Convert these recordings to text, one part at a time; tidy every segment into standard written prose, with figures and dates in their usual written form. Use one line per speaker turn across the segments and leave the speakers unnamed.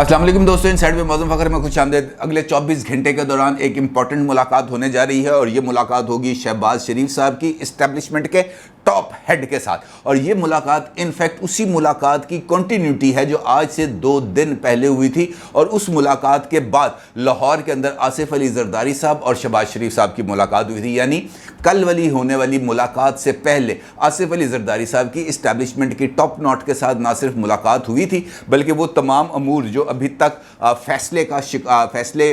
अस्सलाम वालेकुम दोस्तों, इनसाइड में मौजूद फ़खर में खुश आमदीद। अगले 24 घंटे के दौरान एक इंपॉर्टेंट मुलाकात होने जा रही है और ये मुलाकात होगी शहबाज शरीफ साहब की इस्टेब्लिशमेंट के टॉप हेड के साथ। और ये मुलाकात इनफैक्ट उसी मुलाकात की कंटिन्यूटी है जो आज से 2 दिन पहले हुई थी। और उस मुलाकात के बाद लाहौर के अंदर आसिफ अली जरदारी साहब और शहबाज शरीफ साहब की मुलाकात हुई थी। यानी कल वाली होने वाली मुलाकात से पहले आसिफ अली जरदारी साहब की इस्टेब्लिशमेंट की टॉप नॉट के साथ ना सिर्फ मुलाकात हुई थी बल्कि वो तमाम अमूर जो अभी तक फैसले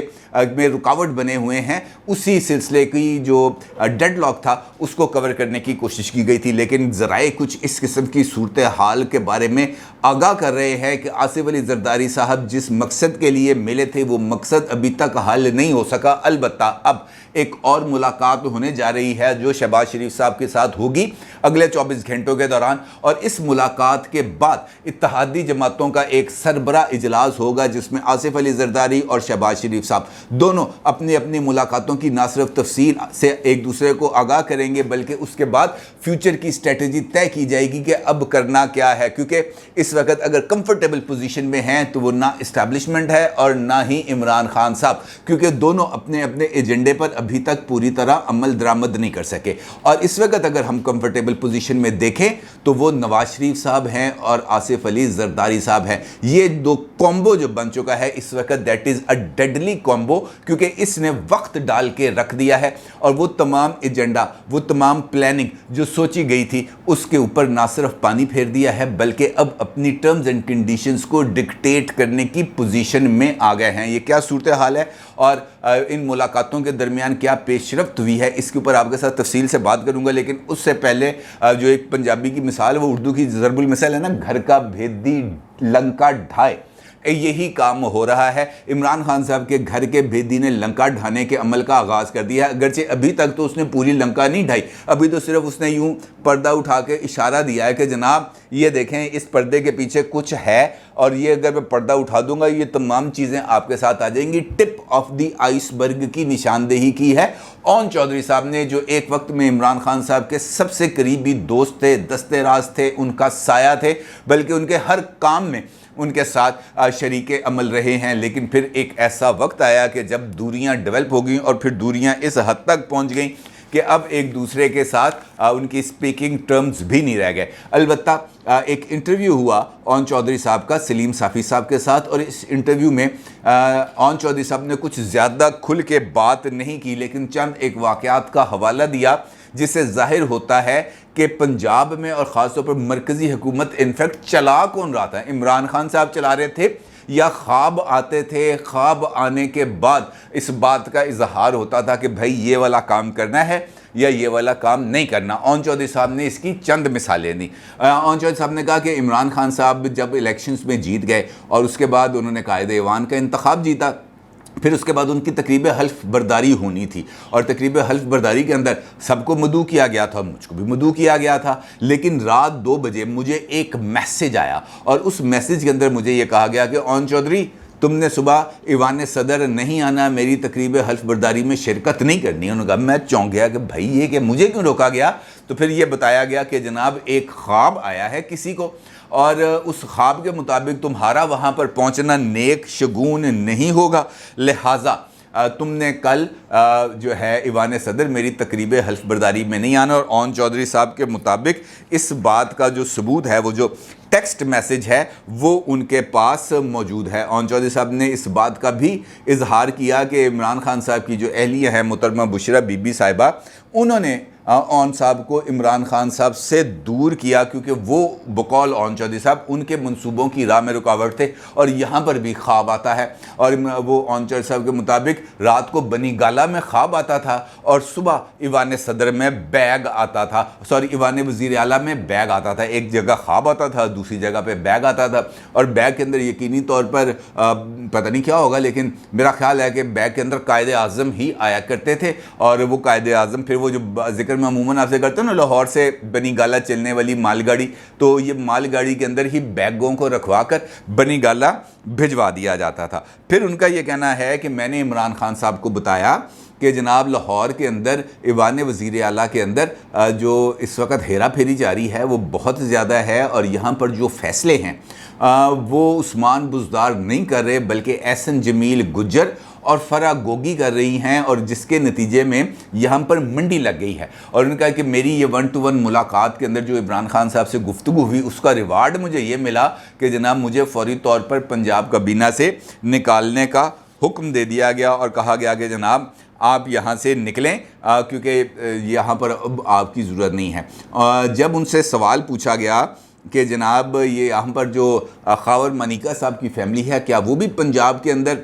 में रुकावट बने हुए हैं उसी सिलसिले की जो डेडलॉक था उसको कवर करने की कोशिश की गई थी। लेकिन ज़राए कुछ इस किस्म की सूरत हाल के बारे में आगाह कर रहे हैं कि आसिफ अली जरदारी साहब जिस मकसद के लिए मिले थे वो मकसद अभी तक हल नहीं हो सका। अलबत्ता अब एक और मुलाकात होने जा रही है जो शहबाज शरीफ साहब के साथ होगी अगले 24 घंटों के दौरान। और इस मुलाकात के बाद इत्तेहादी जमातों का एक सरबरा इजलास होगा जिसमें आसिफ अली जरदारी और शहबाज शरीफ साहब दोनों अपनी अपनी मुलाकातों की ना सिर्फ तफसील से एक दूसरे को आगाह करेंगे बल्कि उसके बाद फ्यूचर की स्ट्रेटजी तय की जाएगी कि अब करना क्या है। क्योंकि इस वक्त अगर कंफर्टेबल पोजीशन में हैं तो वो ना इस्टेब्लिशमेंट है और ना ही इमरान खान साहब, क्योंकि दोनों अपने अपने एजेंडे पर अभी तक पूरी तरह अमल दरामद नहीं कर सके। और इस वक्त अगर हम कंफर्टेबल पोजीशन में देखें तो वो नवाज शरीफ साहब हैं और आसिफ अली जरदारी साहब हैं। ये दो कॉम्बो जो बन चुका है इस वक्त that is a deadly combo, क्योंकि इसने वक्त डाल के रख दिया है और वो तमाम एजेंडा वो तमाम प्लानिंग जो सोची गई थी उसके ऊपर ना सिर्फ पानी फेर दिया है बल्कि अब अपनी टर्म्स एंड कंडीशंस को डिक्टेट करने की पोजीशन में आ गए हैं। ये क्या सूरत हाल है और इन मुलाकातों के दरमियान क्या पेशरफ्त हुई है इसके ऊपर आपके साथ तफसील से बात करूंगा। लेकिन उससे पहले जो एक पंजाबी की मिसाल है वो उर्दू की ज़रबुल मिसाल है ना, घर का भेदी लंका ढाए, यही काम हो रहा है। इमरान खान साहब के घर के भेदी ने लंका ढाने के अमल का आगाज़ कर दिया है। अगरचे अभी तक तो उसने पूरी लंका नहीं ढाई, अभी तो सिर्फ उसने यूं पर्दा उठा के इशारा दिया है कि जनाब ये देखें इस पर्दे के पीछे कुछ है और ये अगर मैं पर्दा उठा दूंगा ये तमाम चीज़ें आपके साथ आ जाएंगी। टिप ऑफ द आइसबर्ग की निशानदेही की है ओन चौधरी साहब ने, जो एक वक्त में इमरान खान साहब के सबसे करीबी दोस्त थे, दस्ते राज थे, उनका साया थे, बल्कि उनके हर काम में उनके साथ शरीके अमल रहे हैं। लेकिन फिर एक ऐसा वक्त आया कि जब दूरियां डेवलप हो गई और फिर दूरियां इस हद तक पहुंच गई कि अब एक दूसरे के साथ उनकी स्पीकिंग टर्म्स भी नहीं रह गए। अलबत्ता एक इंटरव्यू हुआ ओन चौधरी साहब का सलीम साफ़ी साहब के साथ और इस इंटरव्यू में ओन चौधरी साहब ने कुछ ज़्यादा खुल के बात नहीं की लेकिन चंद एक वाक़यात का हवाला दिया जिससे जाहिर होता है कि पंजाब में और ख़ासतौर पर मरकज़ी हुकूमत इनफैक्ट चला कौन रहा था। इमरान खान साहब चला रहे थे या ख्वाब आते थे, ख्वाब आने के बाद इस बात का इजहार होता था कि भाई ये वाला काम करना है या ये वाला काम नहीं करना। ओन चौधरी साहब ने इसकी चंद मिसालें दी। ओन चौधरी साहब ने कहा कि इमरान खान साहब जब इलेक्शंस में जीत गए और उसके बाद उन्होंने कायदे-ए-ईवान का इंतखाब जीता, फिर उसके बाद उनकी तकरीब हल्फ बर्दारी होनी थी और तकरीब हल्फ बर्दारी के अंदर सबको मदऊ किया गया था, मुझको भी मदऊ किया गया था। लेकिन रात 2 बजे मुझे एक मैसेज आया और उस मैसेज के अंदर मुझे ये कहा गया कि ओन चौधरी तुमने सुबह ईवान सदर नहीं आना, मेरी तकरीब हल्फ बर्दारी में शिरकत नहीं करनी। उन्होंने कहा, मैं चौंक गया कि भाई ये कि मुझे क्यों रोका गया। तो फिर ये बताया गया कि जनाब एक ख्वाब आया है किसी को और उस ख्वाब के मुताबिक तुम्हारा वहाँ पर पहुँचना नेक शगुन नहीं होगा, लिहाजा तुमने कल जो है ईवान सदर मेरी तकरीब हल्फ बर्दारी में नहीं आना। और ओन चौधरी साहब के मुताबिक इस बात का जो सबूत है वो जो टेक्स्ट मैसेज है वो उनके पास मौजूद है। ओन चौधरी साहब ने इस बात का भी इजहार किया कि इमरान खान साहब की जो अहलिया है मोहतरमा बुशरा बीबी साहिबा, उन्होंने ओन साहब को इमरान खान साहब से दूर किया क्योंकि वो बकौल ओन चौधरी साहब उनके मंसूबों की राह में रुकावट थे। और यहाँ पर भी ख्वाब आता है और वो ओन चौधरी साहब के मुताबिक रात को बनी गाला में ख्वाब आता था और सुबह ईवान सदर में बैग आता था, सॉरी ईवान वज़ीर आला में बैग आता था। एक जगह ख्वाब आता था, दूसरी जगह पे बैग आता था और बैग के अंदर यकीनी तौर पर पता नहीं क्या होगा लेकिन मेरा ख्याल है कि बैग के अंदर कायदे आज़म ही आया करते थे और वो कायदे आज़म फिर वो जो जिक्र मैं अमूमन आपसे करता हूँ ना, लाहौर से बनी गाला चलने वाली मालगाड़ी, तो ये मालगाड़ी के अंदर ही बैगों को रखवा कर बनी गाला भिजवा दिया जाता था। फिर उनका ये कहना है कि मैंने इमरान खान साहब को बताया कि जनाब लाहौर के अंदर ईवान वज़ीर आला के अंदर जो इस वक्त हेरा फेरी जारी है वो बहुत ज़्यादा है, और यहाँ पर जो फ़ैसले हैं वो उस्मान बुज़दार नहीं कर रहे बल्कि एहसन जमील गुज्जर और फरा गोगी कर रही हैं, और जिसके नतीजे में यहाँ पर मंडी लग गई है। और उन्होंने कहा कि मेरी ये 1-to-1 मुलाकात के अंदर जो इमरान खान साहब से गुफ्तगू हुई उसका रिवार्ड मुझे ये मिला कि जनाब मुझे फौरी तौर पर पंजाब काबीना से निकालने का हुक्म दे दिया गया और कहा गया कि जनाब आप यहाँ से निकलें क्योंकि यहाँ पर अब आपकी ज़रूरत नहीं है। जब उनसे सवाल पूछा गया कि जनाब ये यहाँ पर जो खावर मनिका साहब की फैमिली है, क्या वो भी पंजाब के अंदर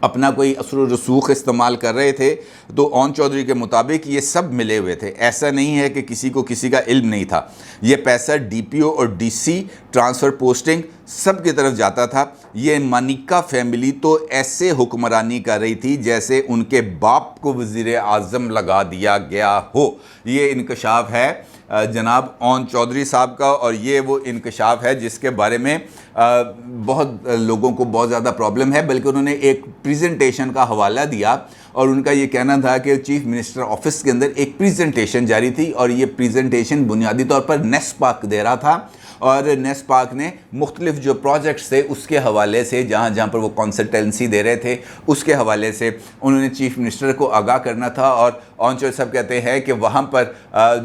अपना कोई असर व रसूख इस्तेमाल कर रहे थे, तो ओन चौधरी के मुताबिक ये सब मिले हुए थे। ऐसा नहीं है कि किसी को किसी का इल्म नहीं था। ये पैसा डीपीओ और डीसी ट्रांसफ़र पोस्टिंग सब की तरफ जाता था। ये मनिका फैमिली तो ऐसे हुक्मरानी कर रही थी जैसे उनके बाप को वज़ीर आज़म लगा दिया गया हो। ये इंकशाफ है जनाब ओन चौधरी साहब का, और ये वो इंकशाफ है जिसके बारे में बहुत लोगों को बहुत ज़्यादा प्रॉब्लम है। बल्कि उन्होंने एक प्रेजेंटेशन का हवाला दिया और उनका ये कहना था कि चीफ मिनिस्टर ऑफिस के अंदर एक प्रेजेंटेशन जारी थी, और ये प्रेजेंटेशन बुनियादी तौर पर नेस्पाक दे रहा था, और नेस्पाक ने मुख्तलिफ जो प्रोजेक्ट्स थे उसके हवाले से जहाँ जहाँ पर वो कंसल्टेंसी दे रहे थे उसके हवाले से उन्होंने चीफ मिनिस्टर को आगाह करना था। और ओन चौधरी साहब कहते हैं कि वहाँ पर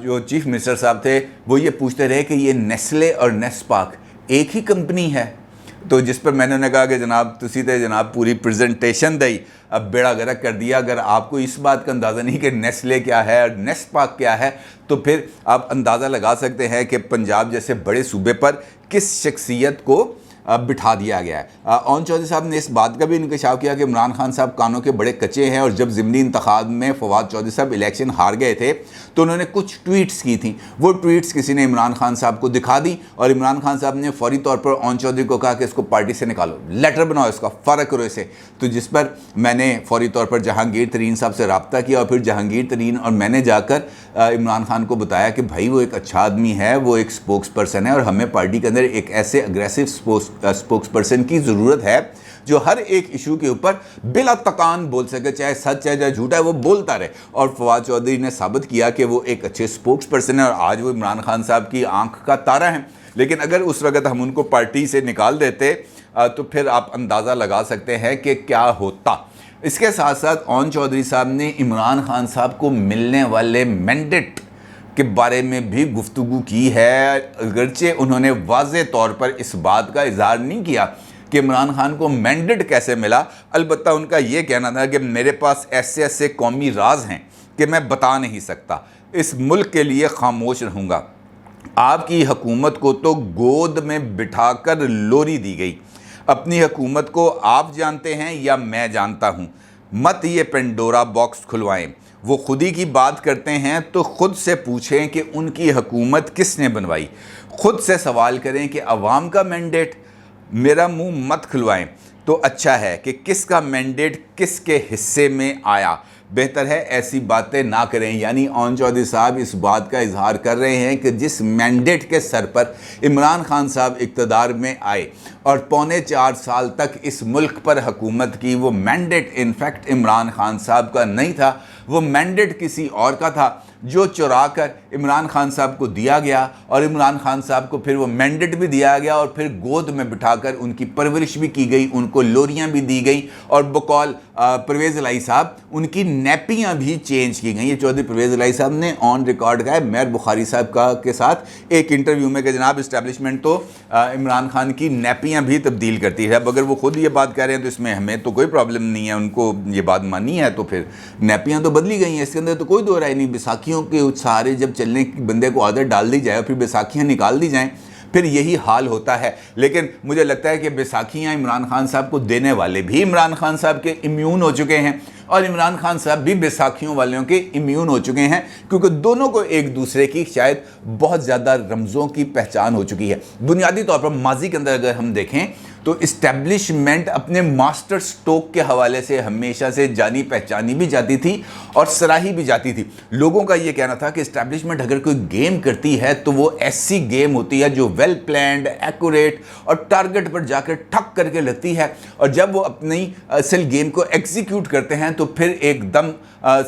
जो चीफ मिनिस्टर साहब थे वो ये पूछते रहे कि ये नेस्ले और नेस्पाक एक ही कंपनी है, तो जिस पर मैंने उन्हें कहा कि जनाब तुसी तो जनाब पूरी प्रेजेंटेशन दई अब बेड़ा गर्क कर दिया। अगर आपको इस बात का अंदाज़ा नहीं कि नेस्ले क्या है और नेस्पाक क्या है, तो फिर आप अंदाज़ा लगा सकते हैं कि पंजाब जैसे बड़े सूबे पर किस शख्सियत को बिठा दिया गया है। ओन चौधरी साहब ने इस बात का भी इंकशाफ किया कि इमरान खान साहब कानों के बड़े कच्चे हैं, और जब ज़िमनी इंतखाब में फवाद चौधरी साहब इलेक्शन हार गए थे तो उन्होंने कुछ ट्वीट्स की थी। वो ट्वीट्स किसी ने इमरान खान साहब को दिखा दी, और इमरान खान साहब ने फौरी तौर पर ओन चौधरी को कहा कि इसको पार्टी से निकालो, लेटर बनाओ, इसका फ़र्क करो इसे। तो जिस पर मैंने फौरी तौर पर जहांगीर तरीन साहब से रब्ता किया, और फिर जहांगीर तरीन और मैंने जाकर इमरान खान को बताया कि भाई वो एक अच्छा आदमी है, वो एक स्पोक्स पर्सन है, और हमें पार्टी के अंदर एक ऐसे अग्रेसिव स्पोक्स पर्सन की ज़रूरत है जो हर एक इशू के ऊपर बिला तकान बोल सके, चाहे सच है चाहे झूठा है वो बोलता रहे। और फवाद चौधरी ने साबित किया कि वो एक अच्छे स्पोक्स पर्सन है, और आज वो इमरान खान साहब की आंख का तारा है। लेकिन अगर उस वक्त हम उनको पार्टी से निकाल देते तो फिर आप अंदाज़ा लगा सकते हैं कि क्या होता। इसके साथ साथ ओन चौधरी साहब ने इमरान खान साहब को मिलने वाले मैंडेट के बारे में भी गुफ्तगू की है, अगरचे उन्होंने वाज़े तौर पर इस बात का इजहार नहीं किया कि इमरान खान को मैंडेट कैसे मिला। अलबत्ता उनका ये कहना था कि मेरे पास ऐसे ऐसे कौमी राज हैं कि मैं बता नहीं सकता, इस मुल्क के लिए खामोश रहूँगा। आपकी हुकूमत को तो गोद में बिठाकर लोरी दी गई, अपनी हुकूमत को आप जानते हैं या मैं जानता हूँ, मत ये पेंडोरा बॉक्स खुलवाएं। वो खुद ही की बात करते हैं तो ख़ुद से पूछें कि उनकी हुकूमत किसने बनवाई। ख़ुद से सवाल करें कि अवाम का मैंडेट, मेरा मुंह मत खुलवाएं। तो अच्छा है कि किसका मैंडेट किसके हिस्से में आया, बेहतर है ऐसी बातें ना करें। यानी ओन चौधरी साहब इस बात का इजहार कर रहे हैं कि जिस मैंडेट के सर पर इमरान खान साहब इक़्तिदार में आए और पौने 4 साल तक इस मुल्क पर हुकूमत की, वो मैंडेट इनफैक्ट इमरान खान साहब का नहीं था, वो मैंडेट किसी और का था जो चुरा कर इमरान खान साहब को दिया गया, और इमरान खान साहब को फिर वो मैंडेट भी दिया गया और फिर गोद में बिठाकर उनकी परवरिश भी की गई, उनको लोरियां भी दी गई, और बकौल परवेज़ इलाही साहब उनकी नैपियां भी चेंज की गई। ये चौधरी परवेज़ इलाही साहब ने ऑन रिकॉर्ड कहा है मेयर बुखारी साहब का के साथ एक इंटरव्यू में कि जनाब इस्टेब्लिशमेंट तो इमरान खान की नैपियां भी तब्दील करती है। अब अगर वो खुद ये बात कह रहे हैं तो इसमें हमें तो कोई प्रॉब्लम नहीं है, उनको ये बात मानी है तो फिर नैपियां तो बदली गई हैं, इसके अंदर तो कोई दो राय नहीं। बैसाखियों के सहारे जब चलने की बंदे को आदत डाल दी जाए और फिर बैसाखियाँ निकाल दी जाएँ, फिर यही हाल होता है। लेकिन मुझे लगता है कि बैसाखियाँ इमरान खान साहब को देने वाले भी इमरान खान साहब के इम्यून हो चुके हैं, और इमरान खान साहब भी बैसाखियों वालों के इम्यून हो चुके हैं, क्योंकि दोनों को एक दूसरे की शायद बहुत ज़्यादा रमज़ों की पहचान हो चुकी है। बुनियादी तौर पर माजी के अंदर अगर हम देखें तो इस्टेब्लिशमेंट अपने मास्टर स्ट्रोक के हवाले से हमेशा से जानी पहचानी भी जाती थी और सराही भी जाती थी। लोगों का ये कहना था कि इस्टेब्लिशमेंट अगर कोई गेम करती है तो वो ऐसी गेम होती है जो वेल प्लान्ड, एक्यूरेट और टारगेट पर जाकर ठक करके लगती है, और जब वो अपनी असल गेम को एग्जीक्यूट करते हैं तो फिर एकदम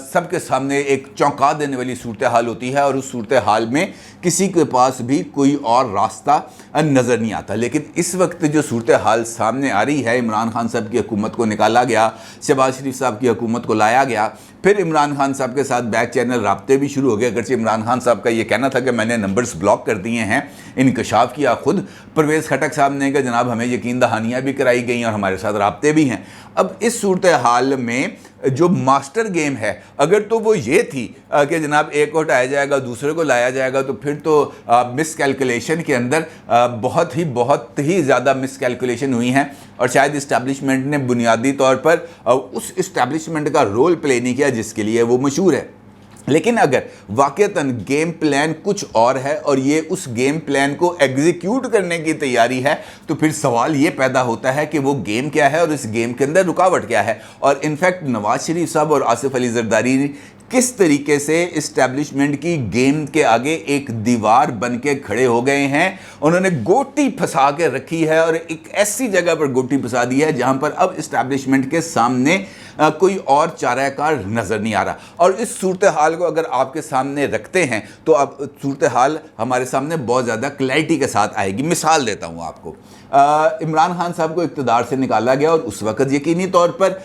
सबके सामने एक चौंका देने वाली सूरत हाल होती है, और उस सूरत हाल में किसी के पास भी कोई और रास्ता नज़र नहीं आता। लेकिन इस वक्त जो सूरत हाल सामने आ रही है, इमरान खान साहब की हुकूमत को निकाला गया, शहबाज शरीफ साहब की हुकूमत को लाया गया, फिर इमरान खान साहब के साथ बैक चैनल राब्ते भी शुरू हो गए। अगरचे इमरान खान साहब का ये कहना था कि मैंने नंबर्स ब्लॉक कर दिए हैं, इंकशाफ किया खुद परवेज़ खटक साहब ने कि जनाब हमें यकीन दहानियाँ भी कराई गई और हमारे साथ राब्ते भी हैं। अब इस सूरत हाल में जो मास्टर गेम है, अगर तो वो ये थी कि जनाब एक को हटाया जाएगा दूसरे को लाया जाएगा, तो फिर तो मिस कैलकुलेशन के अंदर बहुत ही ज़्यादा मिस कैलकुलेशन हुई हैं, और शायद इस्टेब्लिशमेंट ने बुनियादी तौर पर उस इस्टेब्लिशमेंट का रोल प्ले नहीं किया जिसके लिए वो मशहूर है। लेकिन अगर वाकईतन गेम प्लान कुछ और है और ये उस गेम प्लान को एग्जीक्यूट करने की तैयारी है, तो फिर सवाल ये पैदा होता है कि वो गेम क्या है और इस गेम के अंदर रुकावट क्या है। और इनफैक्ट नवाज शरीफ साहब और आसिफ अली जरदारी किस तरीके से इस्टेब्लिशमेंट की गेम के आगे एक दीवार बन के खड़े हो गए हैं। उन्होंने गोटी फंसा के रखी है और एक ऐसी जगह पर गोटी फंसा दी है जहां पर अब इस्टेब्लिशमेंट के सामने कोई और चाराकार नज़र नहीं आ रहा। और इस सूरत हाल को अगर आपके सामने रखते हैं तो अब सूरत हाल हमारे सामने बहुत ज़्यादा क्लैरिटी के साथ आएगी। मिसाल देता हूँ आपको, इमरान खान साहब को इक़्तिदार से निकाला गया और उस वक़्त यकीनी तौर पर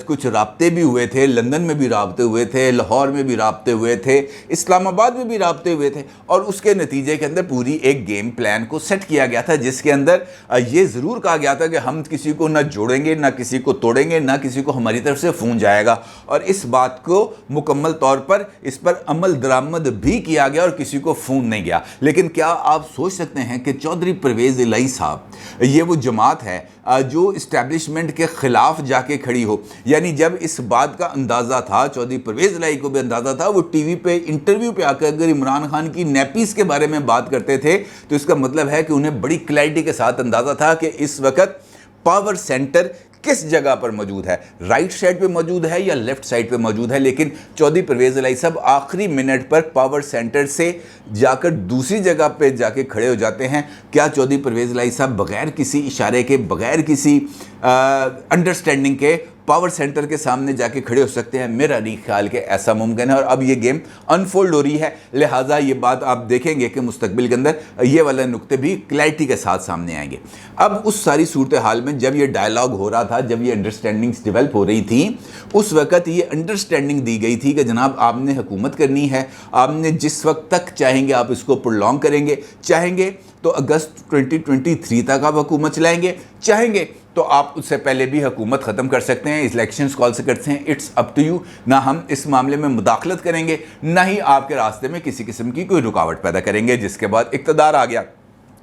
कुछ राब्ते भी हुए थे, लंदन में भी राब्ते हुए थे, लाहौर में भी राब्ते हुए थे, इस्लामाबाद में भी राब्ते हुए थे, और उसके नतीजे के अंदर पूरी एक गेम प्लान को सेट किया गया था जिसके अंदर ये ज़रूर कहा गया था कि हम किसी को ना जोड़ेंगे, ना किसी को तोड़ेंगे, ना किसी को हमारी तरफ से फ़ोन जाएगा। और इस बात को मुकम्मल तौर पर इस पर अमल दरामद भी किया गया और किसी को फ़ोन नहीं गया। लेकिन क्या आप सोच सकते हैं कि चौधरी परवेज़ इलाही साहब, ये वो जमात है जो इस्टेब्लिशमेंट के ख़िलाफ़ जाके खड़ी हो। यानी जब इस बात का अंदाज़ा था, चौधरी परवेज़ इलाही को भी अंदाज़ा था, वो टीवी पे इंटरव्यू पे आकर अगर इमरान खान की नैपीस के बारे में बात करते थे तो इसका मतलब है कि उन्हें बड़ी क्लैरिटी के साथ अंदाज़ा था कि इस वक्त पावर सेंटर किस जगह पर मौजूद है, राइट साइड पे मौजूद है या लेफ्ट साइड पे मौजूद है। लेकिन चौधरी परवेज़ इलाही साहब आखिरी मिनट पर पावर सेंटर से जाकर दूसरी जगह पे जाके खड़े हो जाते हैं। क्या चौधरी परवेज़ इलाही साहब बग़ैर किसी इशारे के, बग़ैर किसी अंडरस्टैंडिंग के पावर सेंटर के सामने जाके खड़े हो सकते हैं? मेरा नहीं ख्याल कि ऐसा मुमकिन है। और अब ये गेम अनफोल्ड हो रही है, लिहाजा ये बात आप देखेंगे कि मुस्तकबिल के अंदर ये वाले नुक्ते भी क्लैरिटी के साथ सामने आएंगे। अब उस सारी सूरत हाल में जब ये डायलॉग हो रहा था, जब ये अंडरस्टैंडिंग्स डेवलप हो रही थी, उस वक़्त ये अंडरस्टैंडिंग दी गई थी कि जनाब आपने हुकूमत करनी है, आपने जिस वक्त तक चाहेंगे आप इसको प्रोलॉन्ग करेंगे, चाहेंगे तो अगस्त 2023 तक आप हुकूमत चलाएंगे, चाहेंगे तो आप उससे पहले भी हुकूमत ख़त्म कर सकते हैं, इलेक्शंस कॉल से करते हैं, इट्स अप टू यू। ना हम इस मामले में मुदाखलत करेंगे, ना ही आपके रास्ते में किसी किस्म की कोई रुकावट पैदा करेंगे। जिसके बाद इक़्तिदार आ गया।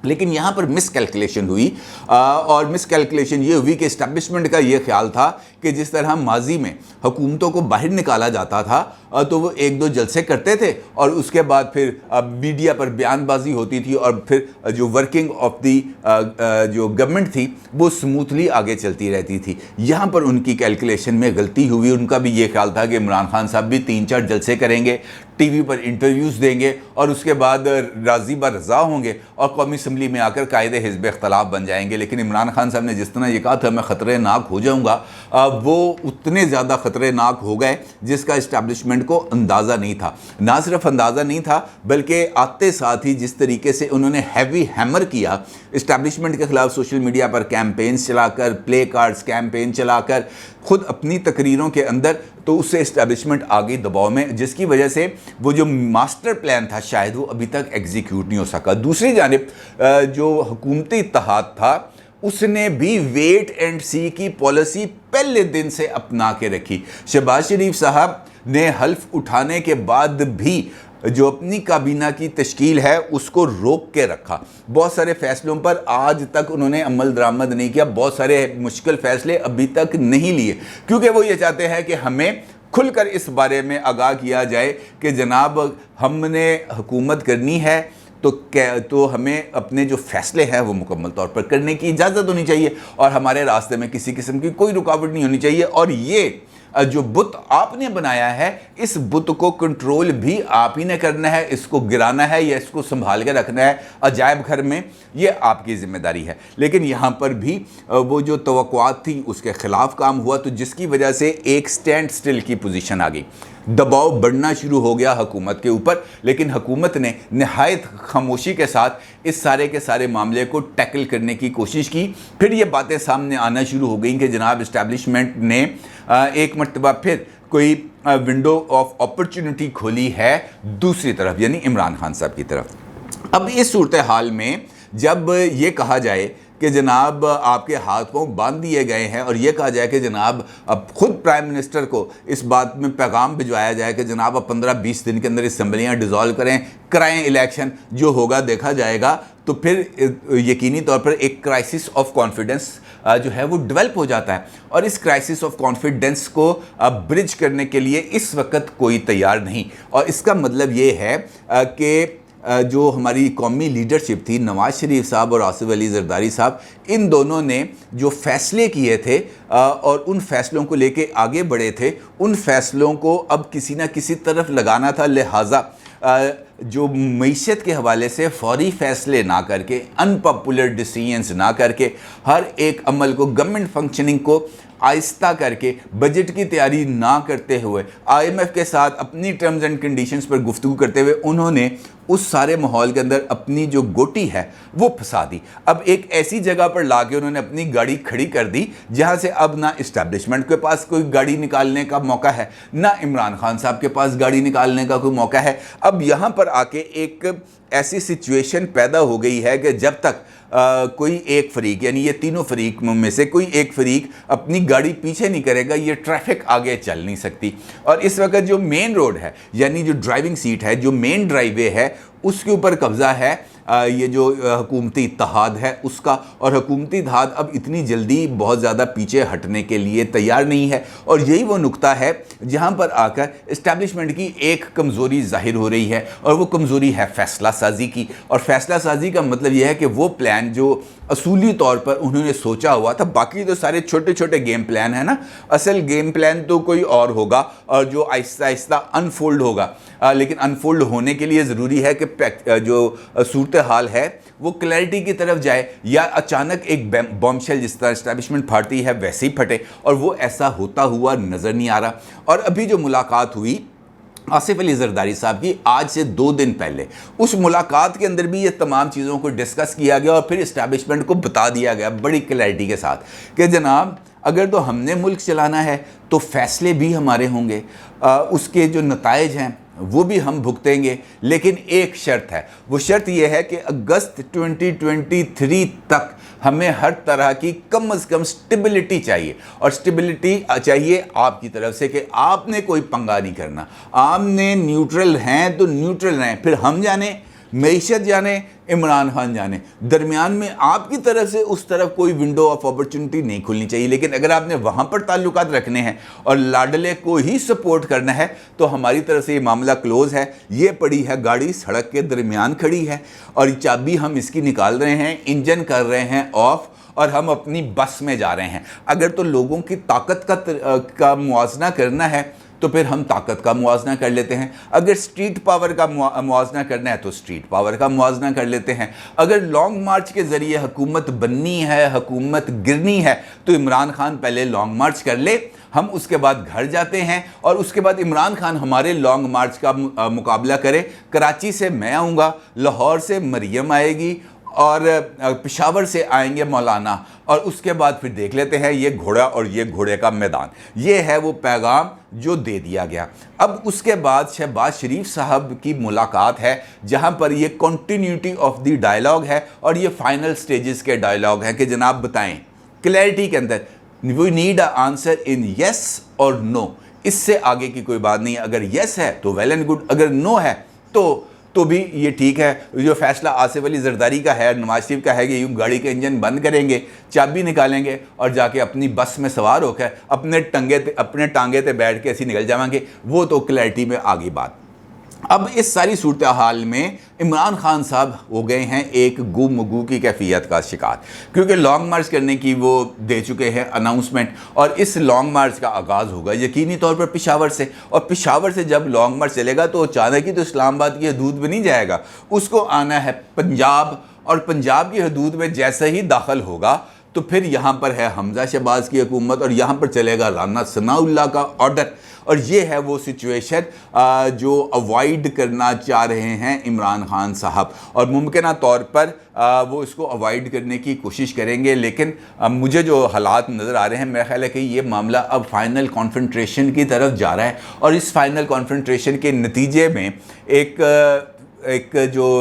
लेकिन यहाँ पर मिस कैलकुलेशन हुई, और मिस कैलकुलेशन ये हुई कि इस्टेब्लिशमेंट का ये ख्याल था कि जिस तरह माजी में हुकूमतों को बाहर निकाला जाता था तो वो एक दो जलसे करते थे और उसके बाद फिर मीडिया पर बयानबाजी होती थी और फिर जो वर्किंग ऑफ दी जो गवर्नमेंट थी वो स्मूथली आगे चलती रहती थी। यहाँ पर उनकी कैलकुलेशन में गलती हुई। उनका भी ये ख्याल था कि इमरान खान साहब भी 3-4 जलसे करेंगे, टीवी पर इंटरव्यूज़ देंगे और उसके बाद राज़ी ब रज़ा होंगे और कौमी असम्बली में आकर कायदे हिज़्ब इख्तलाफ बन जाएंगे। लेकिन इमरान खान साहब ने जिस तरह ये कहा था मैं ख़तरनाक हो जाऊँगा, वो उतने ज़्यादा ख़तरनाक हो गए जिसका इस्टेब्लिशमेंट को अंदाज़ा नहीं था। ना सिर्फ अंदाज़ा नहीं था बल्कि आते साथ ही जिस तरीके से उन्होंने हैवी हैमर किया इस्टेब्लिशमेंट के ख़िलाफ़, सोशल मीडिया पर कैंपेन्स चलाकर, प्ले कार्ड्स कैंपेन चलाकर, ख़ुद अपनी तकरीरों के अंदर, तो उससे इस्टेब्लिशमेंट आ गई दबाव में, जिसकी वजह से वो जो मास्टर प्लान था शायद वो अभी तक एग्जीक्यूट नहीं हो सका। दूसरी जानिब जो हुकूमती इत्तेहाद था उसने भी वेट एंड सी की पॉलिसी पहले दिन से अपना के रखी। शहबाज शरीफ साहब ने हल्फ उठाने के बाद भी जो अपनी काबीना की तश्कील है उसको रोक के रखा। बहुत सारे फैसलों पर आज तक उन्होंने अमल दरामद नहीं किया, बहुत सारे मुश्किल फ़ैसले अभी तक नहीं लिए, क्योंकि वो ये चाहते हैं कि हमें खुलकर इस बारे में आगाह किया जाए कि जनाब हमने हुकूमत करनी है तो हमें अपने जो फैसले हैं वो मुकम्मल तौर पर करने की इजाज़त होनी चाहिए और हमारे रास्ते में किसी किस्म की कोई रुकावट नहीं होनी चाहिए। और ये जो बुत आपने बनाया है, इस बुत को कंट्रोल भी आप ही ने करना है, इसको गिराना है या इसको संभाल के रखना है अजायब घर में, ये आपकी जिम्मेदारी है। लेकिन यहाँ पर भी वो जो तवक्कुआत थी उसके ख़िलाफ़ काम हुआ, तो जिसकी वजह से एक स्टैंड स्टिल की पोजीशन आ गई, दबाव बढ़ना शुरू हो गया हुकूमत के ऊपर। लेकिन हुकूमत ने नहायत खामोशी के साथ इस सारे के सारे मामले को टैकल करने की कोशिश की। फिर ये बातें सामने आना शुरू हो गई कि जनाब इस्टेब्लिशमेंट ने एक मरतबा फिर कोई विंडो ऑफ अपॉर्चुनिटी खोली है दूसरी तरफ, यानी इमरान खान साहब की तरफ। अब इस सूरत हाल में जब ये कहा जाए कि जनाब आपके हाथ पांव बांध दिए गए हैं और ये कहा जाए कि जनाब अब खुद प्राइम मिनिस्टर को इस बात में पैगाम भिजवाया जाए कि जनाब अब 15-20 दिन के अंदर असम्बलियाँ डिज़ोल्व कराएं इलेक्शन, जो होगा देखा जाएगा, तो फिर यकीनी तौर पर एक क्राइसिस ऑफ कॉन्फिडेंस जो है वो डेवलप हो जाता है। और इस क्राइसिस ऑफ कॉन्फिडेंस को ब्रिज करने के लिए इस वक्त कोई तैयार नहीं। और इसका मतलब ये है कि जो हमारी कौमी लीडरशिप थी, नवाज़ शरीफ साहब और आसिफ अली ज़रदारी साहब, इन दोनों ने जो फ़ैसले किए थे और उन फ़ैसलों को लेके आगे बढ़े थे, उन फ़ैसलों को अब किसी ना किसी तरफ लगाना था। लिहाजा जो मईशत के हवाले से फौरी फ़ैसले ना करके, अनपॉपुलर डिसीजंस ना करके, हर एक अमल को, गवर्नमेंट फंक्शनिंग को आहिस्ता करके, बजट की तैयारी ना करते हुए, IMF के साथ अपनी टर्म्स एंड कंडीशंस पर गुफ्तगू करते हुए उन्होंने उस सारे माहौल के अंदर अपनी जो गोटी है वो फंसा दी। अब एक ऐसी जगह पर लाके उन्होंने अपनी गाड़ी खड़ी कर दी जहां से अब ना इस्टेब्लिशमेंट के पास कोई गाड़ी निकालने का मौका है, ना इमरान खान साहब के पास गाड़ी निकालने का कोई मौका है। अब यहाँ पर आके एक ऐसी सिचुएशन पैदा हो गई है कि जब तक कोई एक फरीक, यानी ये तीनों फरीक में से कोई एक फरीक अपनी गाड़ी पीछे नहीं करेगा, ये ट्रैफिक आगे चल नहीं सकती। और इस वक्त जो मेन रोड है, यानी जो ड्राइविंग सीट है, जो मेन ड्राइवे है, उसके ऊपर कब्ज़ा है ये जो हुकूमती इत्तेहाद है उसका। और हुकूमती इत्तेहाद अब इतनी जल्दी बहुत ज़्यादा पीछे हटने के लिए तैयार नहीं है। और यही वो नुक्ता है जहाँ पर आकर इस्टेब्लिशमेंट की एक कमज़ोरी ज़ाहिर हो रही है, और वो कमज़ोरी है फ़ैसला साजी की। और फ़ैसला साजी का मतलब यह है कि वो प्लान जो असूली तौर पर उन्होंने सोचा हुआ था, बाकी तो सारे छोटे छोटे गेम प्लान है ना, असल गेम प्लान तो कोई और होगा और जो आहिस्ता आहिस्ता अनफोल्ड होगा। लेकिन अनफोल्ड होने के लिए ज़रूरी है कि जो सूरत हाल है वो क्लैरिटी की तरफ जाए, या अचानक एक बॉम्बशेल जिस तरह इस्टेब्लिशमेंट फाड़ती है वैसे ही फटे, और वो ऐसा होता हुआ नज़र नहीं आ रहा। और अभी जो मुलाकात हुई आसिफ अली ज़रदारी साहब की आज से 2 दिन पहले, उस मुलाकात के अंदर भी ये तमाम चीज़ों को डिस्कस किया गया और फिर इस्टेब्लिशमेंट को बता दिया गया बड़ी क्लैरिटी के साथ कि जनाब अगर तो हमने मुल्क चलाना है तो फ़ैसले भी हमारे होंगे, उसके जो नताइज हैं वो भी हम भुगतेंगे। लेकिन एक शर्त है, वो शर्त यह है कि अगस्त 2023 तक हमें हर तरह की कम से कम स्टेबिलिटी चाहिए। और स्टेबिलिटी चाहिए आपकी तरफ से कि आपने कोई पंगा नहीं करना, आपने न्यूट्रल हैं तो न्यूट्रल रहें, फिर हम जाने, मईशत जाने, इमरान खान जाने, दरमियान में आपकी तरफ से उस तरफ कोई विंडो ऑफ अपॉर्चुनिटी नहीं खुलनी चाहिए। लेकिन अगर आपने वहाँ पर ताल्लुकात रखने हैं और लाडले को ही सपोर्ट करना है तो हमारी तरफ से ये मामला क्लोज़ है। ये पड़ी है गाड़ी सड़क के दरमियान खड़ी है और चाबी हम इसकी निकाल रहे हैं, इंजन कर रहे हैं ऑफ, और हम अपनी बस में जा रहे हैं। अगर तो लोगों की ताकत का मुआवजा करना है तो फिर हम ताकत का मुआवजा कर लेते हैं। अगर स्ट्रीट पावर का मुआवजा करना है तो स्ट्रीट पावर का मुआवजा कर लेते हैं। अगर लॉन्ग मार्च के ज़रिए हुकूमत बननी है, हुकूमत गिरनी है, तो इमरान खान पहले लॉन्ग मार्च कर ले, हम उसके बाद घर जाते हैं और उसके बाद इमरान खान हमारे लॉन्ग मार्च का मुकाबला करे। कराची से मैं आऊँगा, लाहौर से मरियम आएगी और पेशावर से आएंगे मौलाना, और उसके बाद फिर देख लेते हैं ये घोड़ा और ये घोड़े का मैदान। ये है वो पैगाम जो दे दिया गया। अब उसके बाद शहबाज शरीफ साहब की मुलाकात है जहां पर ये कंटिन्यूटी ऑफ द डायलॉग है और ये फाइनल स्टेजेस के डायलॉग है कि जनाब बताएं क्लैरिटी के अंदर, we need a answer in yes और नो। इससे आगे की कोई बात नहीं है। अगर येस है तो वेल एंड गुड, अगर नो है तो भी ये ठीक है। जो फैसला आसिफ अली ज़रदारी का है, नवाज शरीफ का है कि यूँ गाड़ी के इंजन बंद करेंगे, चाबी निकालेंगे और जाके अपनी बस में सवार होकर अपने टांगे पे बैठ के ऐसे निकल जाएंगे, वो तो क्लैरिटी में आ गई बात। अब इस सारी सूरत हाल में इमरान खान साहब हो गए हैं एक गुमगू की कैफियत का शिकार, क्योंकि लॉन्ग मार्च करने की वो दे चुके हैं अनाउंसमेंट, और इस लॉन्ग मार्च का आगाज़ होगा यकीनी तौर पर पेशावर से, और पेशावर से जब लॉन्ग मार्च चलेगा तो अचानक ही तो इस्लामाबाद की हदूद में नहीं जाएगा, उसको आना है पंजाब, और पंजाब की हदूद में जैसे ही दाखिल होगा तो फिर यहाँ पर है हमजा शहबाज की हुकूमत, और यहाँ पर चलेगा राना सनाउल्लाह का ऑर्डर। और ये है वो सिचुएशन जो अवॉइड करना चाह रहे हैं इमरान खान साहब, और मुमकिन तौर पर वो इसको अवॉइड करने की कोशिश करेंगे। लेकिन मुझे जो हालात नज़र आ रहे हैं, मेरा ख्याल है कि ये मामला अब फाइनल कॉन्फ्रंट्रेशन की तरफ जा रहा है, और इस फाइनल कॉन्फ्रंट्रेशन के नतीजे में एक जो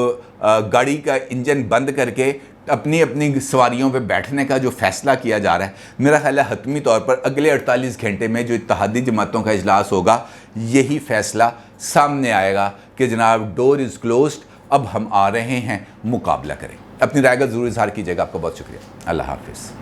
गाड़ी का इंजन बंद करके अपनी अपनी सवारियों पे बैठने का जो फ़ैसला किया जा रहा है, मेरा ख्याल है हतमी तौर पर अगले 48 घंटे में जो इत्तेहादी जमातों का इजलास होगा, यही फ़ैसला सामने आएगा कि जनाब डोर इज़ क्लोज्ड, अब हम आ रहे हैं, मुकाबला करें। अपनी राय का ज़रूर इज़हार कीजिएगा। आपका बहुत शुक्रिया। अल्लाह हाफ़िज़।